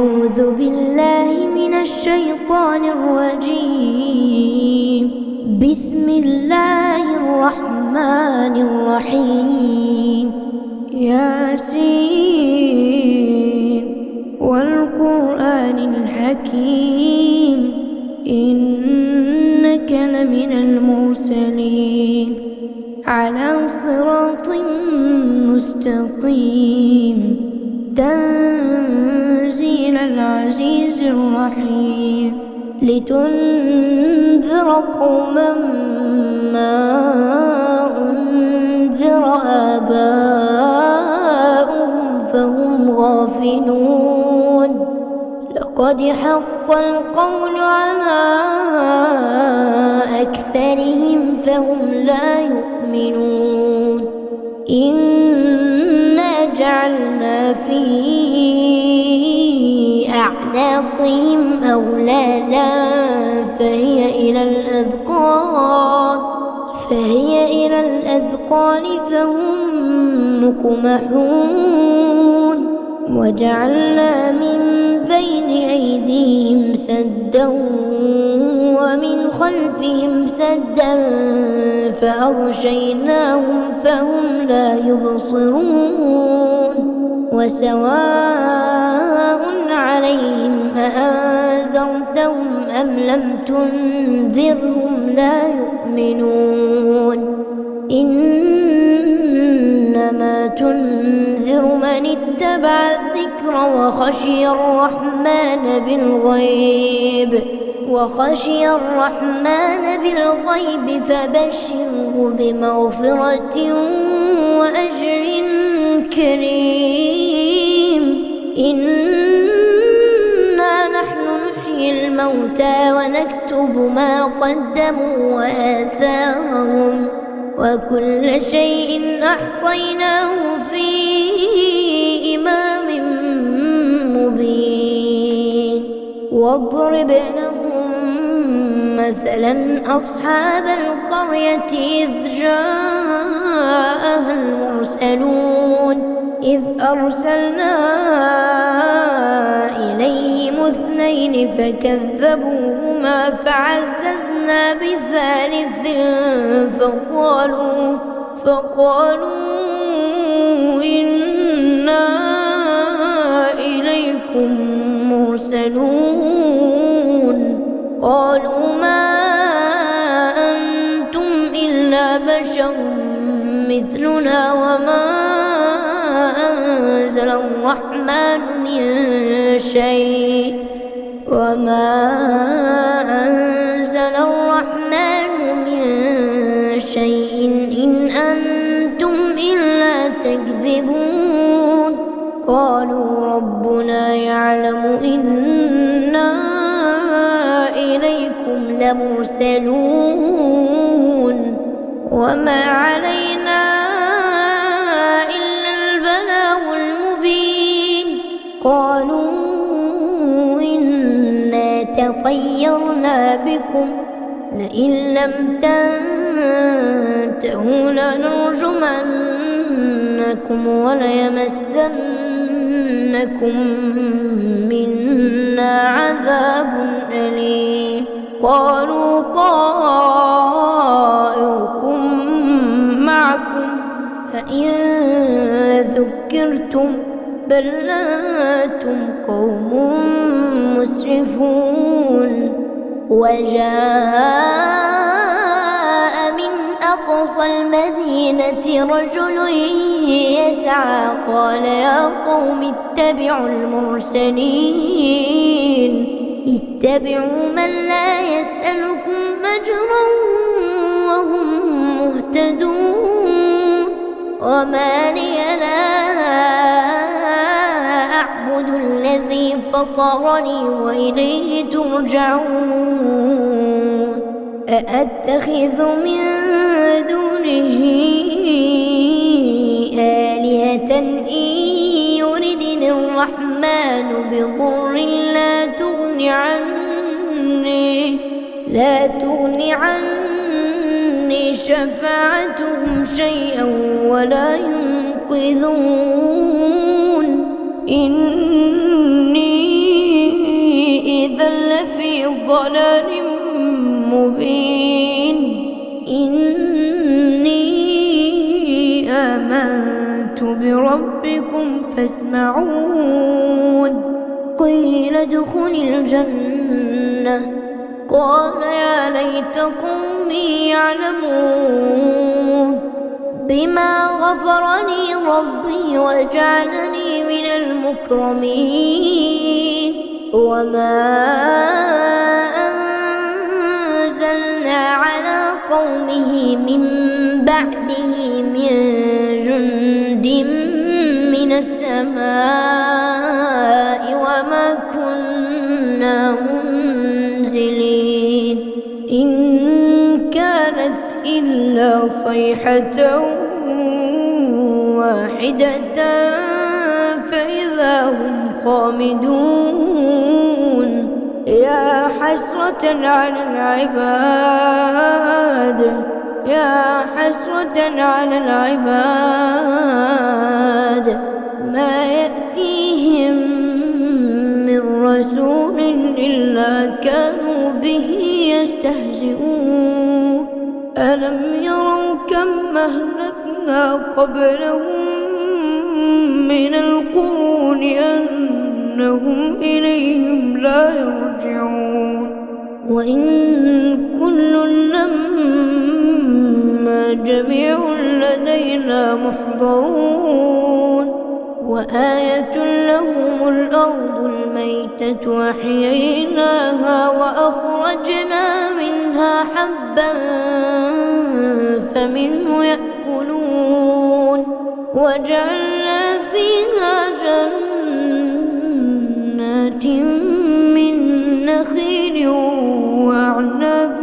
أعوذ بالله من الشيطان الرجيم. بسم الله الرحمن الرحيم. ياسين والقرآن الحكيم إنك لمن المرسلين على صراط مستقيم تنزيل العزيز الرحيم لتنذر قوما ما أنذر آباؤهم فهم غافلون. لقد حق القول على أكثرهم فهم لا يؤمنون. إنا جعلنا في أعناقهم أغلالا فهي إلى الأذقان فهم مقمحون. وجعلنا من بين أيديهم سدا ومن خلفهم سدا فأغشيناهم فهم لا يبصرون. وسواء عليهم أأنذرتهم أم لم تنذرهم لا يؤمنون. إنما تنذر من اتبع الذكر وخشي الرحمن بالغيب فبشره بمغفرة وأجر كريم. إنا نحن نحيي الموتى ونكتب ما قدموا وآثارهم وكل شيء أحصيناه في إمام مبين. واضرب لهم مثلا أصحاب القرية إذ جاءها المرسلون إذ أرسلنا إليهم 2 فكذبوهما فعززنا بثالث فقالوا إنا إليكم مرسلون. قالوا ما أنتم إلا بشر مثلنا وما أنزل الرحمن من شيء إن أنتم إلا تكذبون. قالوا ربنا يعلم إنا إليكم لمرسلون وما علينا إلا البلاغ المبين. قالوا إنا تطيرنا بكم لئن لم تنتهوا لنرجمنكم وليمسنكم منا عذاب أليم. قالوا طائركم معكم فإن ذكرتم بل أنتم قوم مسرفون. وجاء من أقصى المدينة رجل يسعى قال يا قوم اتبعوا المرسلين اتبعوا من لا يسألكم أجرا وهم مهتدون. وما لي لا أعبد الذي فطرني وإليه ترجعون. أأتخذ من دونه آلهة إن يردني الرحمن بضر لا تغني عني شفاعتهم شيئا ولا ينقذون. إني ضلال مبين. إني آمنت بربكم فاسمعون. قيل ادخل الجنة قال يا ليت قومي يعلمون بما غفر لي ربي وجعلني من المكرمين. وما أنزلنا على قومه من بعده من جند من السماء وما كنا منزلين. إن كانت إلا صيحة واحدة فإذا هم خامدون. يا حسرة على العباد، يا حسرة على العباد، ما يأتيهم من رسول إلا كانوا به يستهزئون. ألم يروا كم أهلكنا قبلهم من القرون أنهم إليهم لا يرجعون. وإن كل لما جميع لدينا محضرون. وآية لهم الأرض الميتة أحييناها وأخرجنا منها حبا فمنه يأكلون. وجعلنا فيها جنات من نخيل وأعناب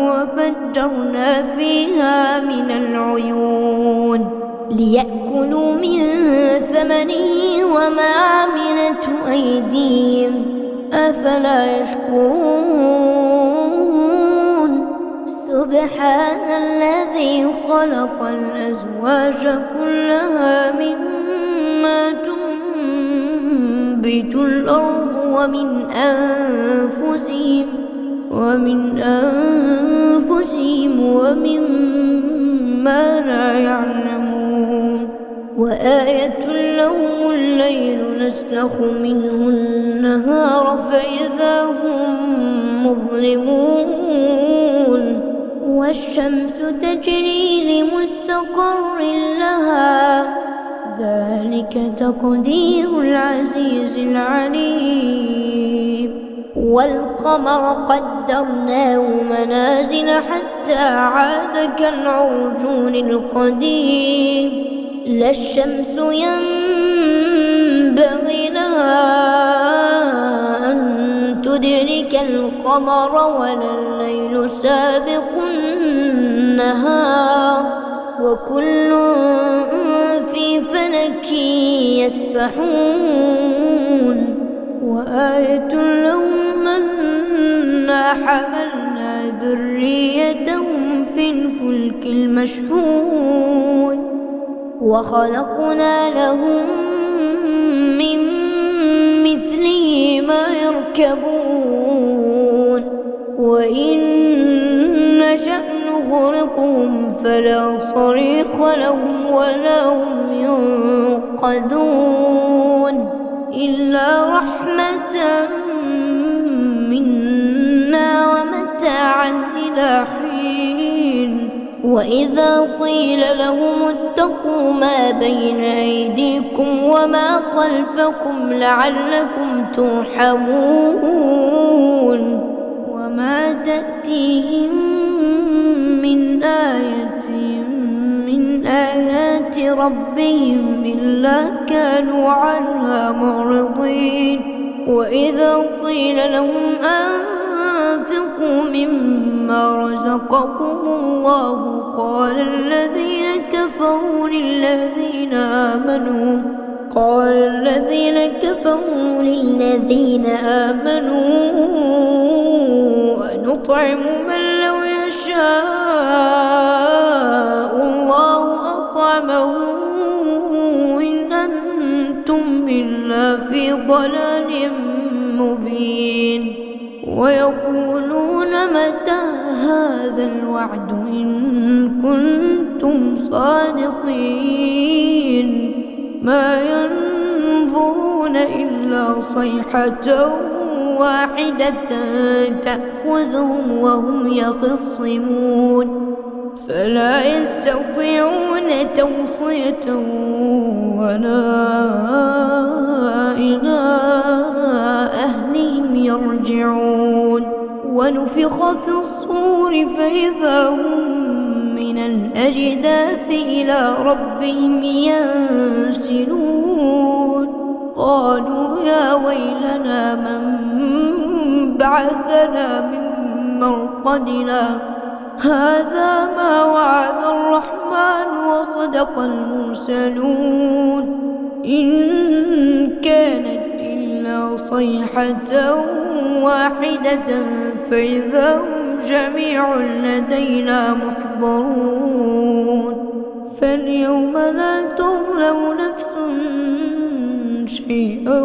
وفجرنا فيها من العيون ليأكلوا من ثمره وما عملته أيديهم أفلا يشكرون. سبحان الذي خلق الأزواج كلها مما تنبت الأرض ومن أنفسهم ومما لا يعلمون. وآية لهم الليل نسلخ منه النهار فإذا هم مظلمون. والشمس تجري لمستقر لها ذلك تقدير العزيز العليم. والقمر قدرناه منازل حتى عاد كالعرجون القديم. لا الشمس ينبغي لها أن تدرك القمر ولا الليل سابق النهار وكل في فلك يسبحون. وآية لهم أنا حملنا ذريتهم في الفلك المشحون وخلقنا لهم من مثله ما يركبون. وإن نشأ نغرقهم فلا صريخ لهم ولا هم ينقذون إلا رحمة منا ومتاعا إلى حين. وإذا قيل لهم اتقوا ما بين أيديكم وما خلفكم لعلكم ترحمون. وما تأتيهم من آية من آيات ربهم إلا كانوا عنها معرضين. وإذا قيل لهم أنفقوا مما رزقكم الله قال الذين كفروا للذين آمنوا أنطعم من لو يشاء الله أطعمه إن أنتم إلا في ضلال مبين. ويقولون متى هذا الوعد إن كنتم صادقين ما ينظرون إلا صيحة واحدة تأخذهم وهم يخصمون فلا يستطيعون توصية ولا إلى أهلهم يرجعون ونفخ في الصور فإذا هم من الأجداث إلى ربهم ينسلون قالوا يا ويلنا من بعثنا من مرقدنا هذا ما وعد الرحمن وصدق المرسلون إن كانت إلا صيحة واحدة فإذا هم جميع لدينا محضرون فاليوم لا تظلم نفس شيئا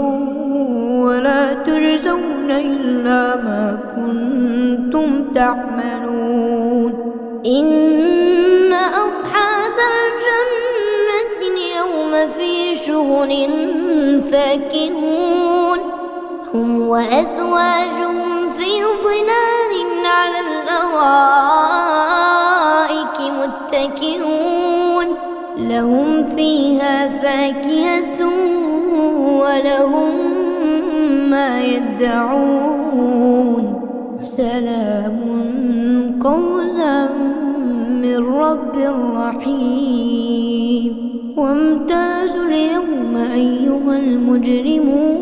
ولا تجزون إلا ما كنتم تعملون إن أصحاب الجنة اليوم في شغل فاكهون هم وأزواجهم في ظلال على الأرائك متكئون لهم فيها فاكهة ولهم ما يدعون سلام قولا من رب رحيم وامتازوا اليوم أيها المجرمون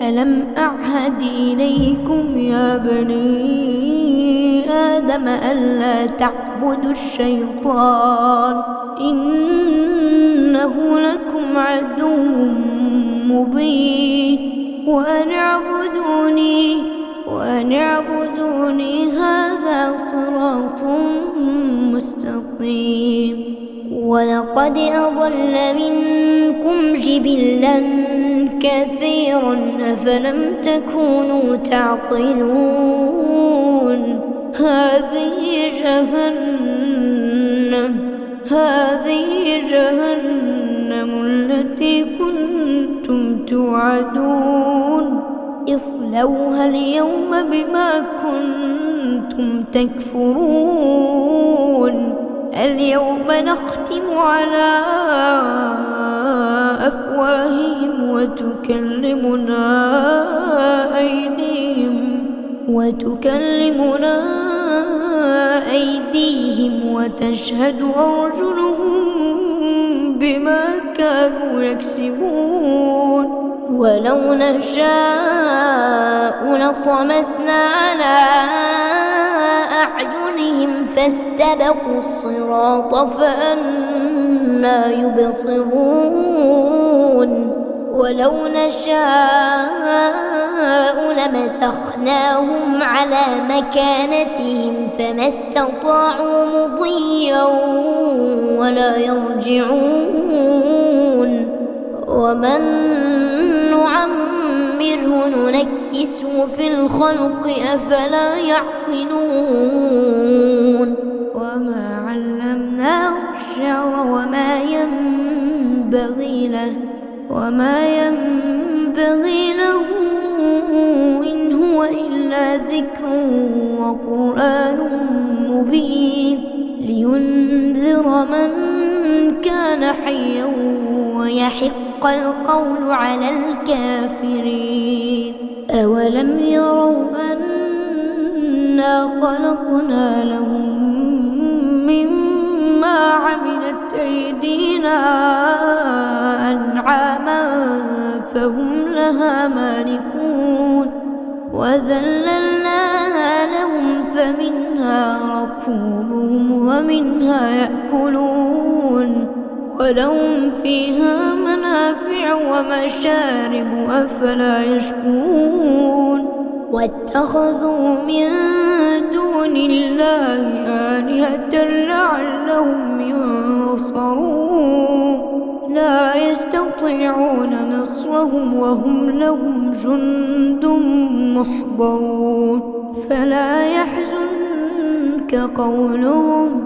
ألم أعهد إليكم يا بني آدم ألا تعبدوا الشيطان إنه لكم عدو مبين وأن اعبدوني هذا صراط مستقيم ولقد أضل منكم جبلا كثيرا أفلم تكونوا تعقلون هذه جهنم التي كنتم توعدون اصلوها اليوم بما كنتم تكفرون اليوم نختم على أفواههم وتكلمنا أيديهم وتشهد أرجلهم بما كانوا يكسبون ولو نشاء لطمسنا على أعينهم فاستبقوا الصراط فأنى يبصرون ولو نشاء لمسخناهم على مكانتهم فما استطاعوا مضيا ولا يرجعون ومن نعمره ننكسه في الخلق أفلا يعقلون وما علمناه الشعر وما ينبغي له إن هو إلا ذكر وقرآن مبين لينذر من كان حيا ويحق القول على الكافرين أولم يروا أنا خلقنا لهم مما عملت أيدينا أنعاما فهم لها مالكون وذللناها لهم فمنها ركوبهم ومنها يأكلون ولهم فيها منافع ومشارب أفلا يشكرون واتخذوا من دون الله آلهة لعلهم ينصرون لا يستطيعون نصرهم وهم لهم جند محضرون فلا يحزنك قولهم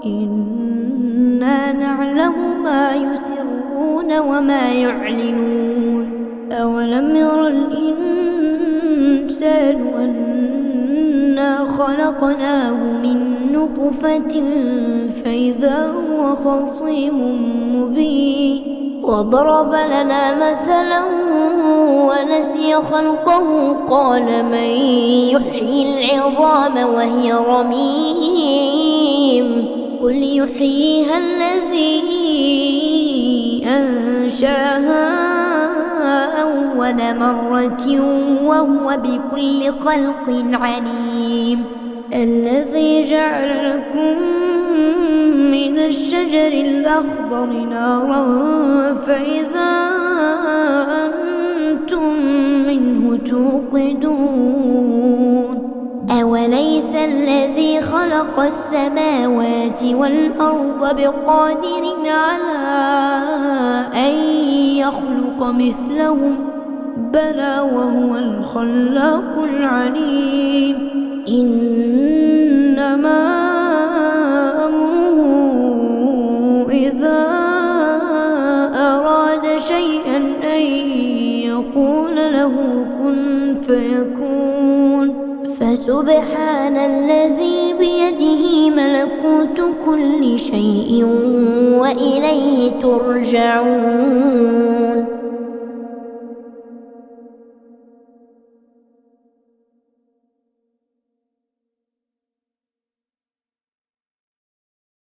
إنا نعلم ما يسرون وما يعلنون أولم ير الإنسان أنا خلقناه من نطفة فإذا هو خصيم مبين وضرب لنا مثلا ونسي خلقه قال من يحيي العظام وهي رميم قل يحييها الذي أنشاها أول مرة وهو بكل خلق عليم الذي جعل لكم من الشجر الأخضر نارا فإذا أنتم منه توقدون أوليس الذي خلق السماوات والأرض بقادر على أن يخلق مثلهم بلى وهو الخلاق العليم إنما أمره إذا أراد شيئا أن يقول له كن فيكون فسبحان الذي بيده ملكوت كل شيء وإليه ترجعون